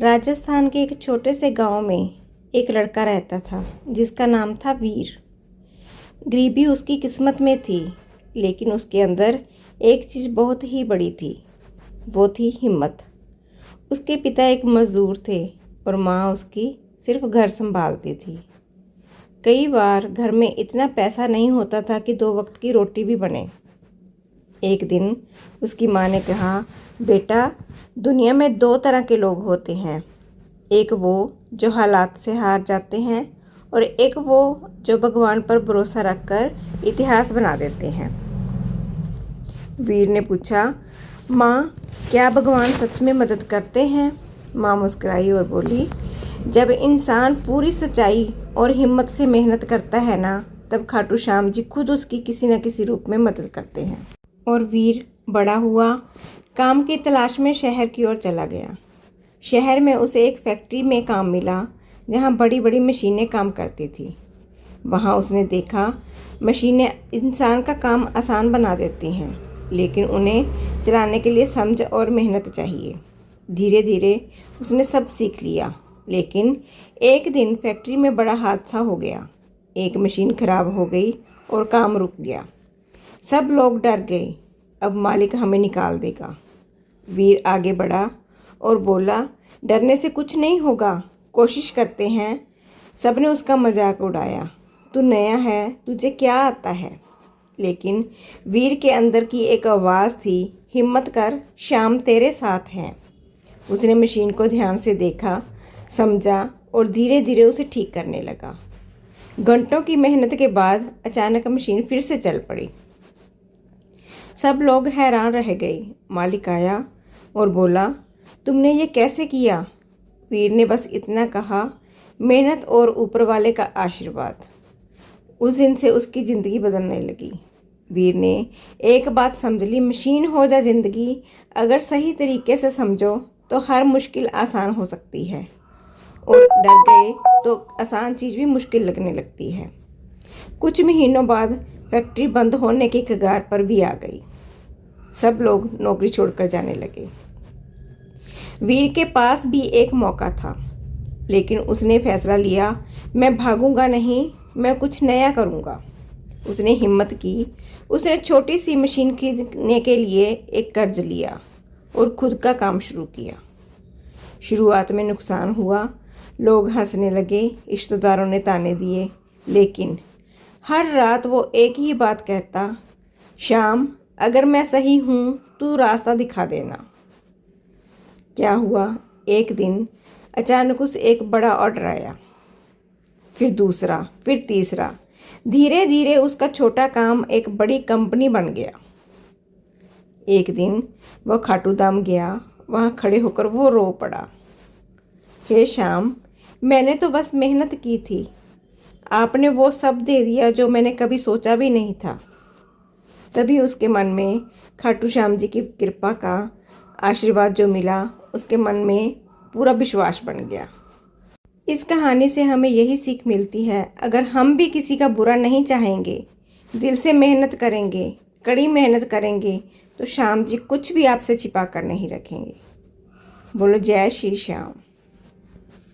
राजस्थान के एक छोटे से गांव में एक लड़का रहता था जिसका नाम था वीर। गरीबी उसकी किस्मत में थी, लेकिन उसके अंदर एक चीज़ बहुत ही बड़ी थी, वो थी हिम्मत। उसके पिता एक मज़दूर थे और माँ उसकी सिर्फ घर संभालती थी। कई बार घर में इतना पैसा नहीं होता था कि 2 वक्त की रोटी भी बने। एक दिन उसकी माँ ने कहा, बेटा, दुनिया में 2 तरह के लोग होते हैं। एक वो जो हालात से हार जाते हैं और एक वो जो भगवान पर भरोसा रखकर इतिहास बना देते हैं। वीर ने पूछा, माँ, क्या भगवान सच में मदद करते हैं? माँ मुस्कुराई और बोली, जब इंसान पूरी सच्चाई और हिम्मत से मेहनत करता है ना, तब खाटू श्याम जी खुद उसकी किसी न किसी रूप में मदद करते हैं। और वीर बड़ा हुआ, काम की तलाश में शहर की ओर चला गया। शहर में उसे एक फैक्ट्री में काम मिला जहाँ बड़ी बड़ी मशीनें काम करती थी। वहाँ उसने देखा, मशीनें इंसान का काम आसान बना देती हैं, लेकिन उन्हें चलाने के लिए समझ और मेहनत चाहिए। धीरे धीरे उसने सब सीख लिया, लेकिन एक दिन फैक्ट्री में बड़ा हादसा हो गया। एक मशीन खराब हो गई और काम रुक गया। सब लोग डर गए, अब मालिक हमें निकाल देगा। वीर आगे बढ़ा और बोला, डरने से कुछ नहीं होगा, कोशिश करते हैं। सबने उसका मजाक उड़ाया, तू नया है, तुझे क्या आता है? लेकिन वीर के अंदर की एक आवाज़ थी, हिम्मत कर, श्याम तेरे साथ है। उसने मशीन को ध्यान से देखा, समझा और धीरे धीरे उसे ठीक करने लगा। घंटों की मेहनत के बाद अचानक मशीन फिर से चल पड़ी। सब लोग हैरान रह गए। मालिक आया और बोला, तुमने ये कैसे किया? वीर ने बस इतना कहा, मेहनत और ऊपर वाले का आशीर्वाद। उस दिन से उसकी ज़िंदगी बदलने लगी। वीर ने एक बात समझ ली, मशीन हो जा ज़िंदगी, अगर सही तरीके से समझो तो हर मुश्किल आसान हो सकती है, और डर गए तो आसान चीज़ भी मुश्किल लगने लगती है। कुछ महीनों बाद फैक्ट्री बंद होने की कगार पर भी आ गई। सब लोग नौकरी छोड़कर जाने लगे। वीर के पास भी एक मौका था, लेकिन उसने फैसला लिया, मैं भागूंगा नहीं, मैं कुछ नया करूंगा। उसने हिम्मत की। उसने छोटी सी मशीन खरीदने के लिए एक कर्ज लिया और खुद का काम शुरू किया। शुरुआत में नुकसान हुआ, लोग हंसने लगे, रिश्तेदारों ने ताने दिए, लेकिन हर रात वो एक ही बात कहता, श्याम, अगर मैं सही हूँ, तू रास्ता दिखा देना। क्या हुआ, एक दिन अचानक उसे एक बड़ा ऑर्डर आया, फिर दूसरा, फिर तीसरा। धीरे धीरे उसका छोटा काम एक बड़ी कंपनी बन गया। एक दिन वह खाटू धाम गया, वहाँ खड़े होकर वो रो पड़ा, हे श्याम, मैंने तो बस मेहनत की थी, आपने वो सब दे दिया जो मैंने कभी सोचा भी नहीं था। तभी उसके मन में खाटू श्याम जी की कृपा का आशीर्वाद जो मिला, उसके मन में पूरा विश्वास बन गया। इस कहानी से हमें यही सीख मिलती है, अगर हम भी किसी का बुरा नहीं चाहेंगे, दिल से मेहनत करेंगे, कड़ी मेहनत करेंगे, तो श्याम जी कुछ भी आपसे छिपा कर नहीं रखेंगे। बोलो जय श्री श्याम।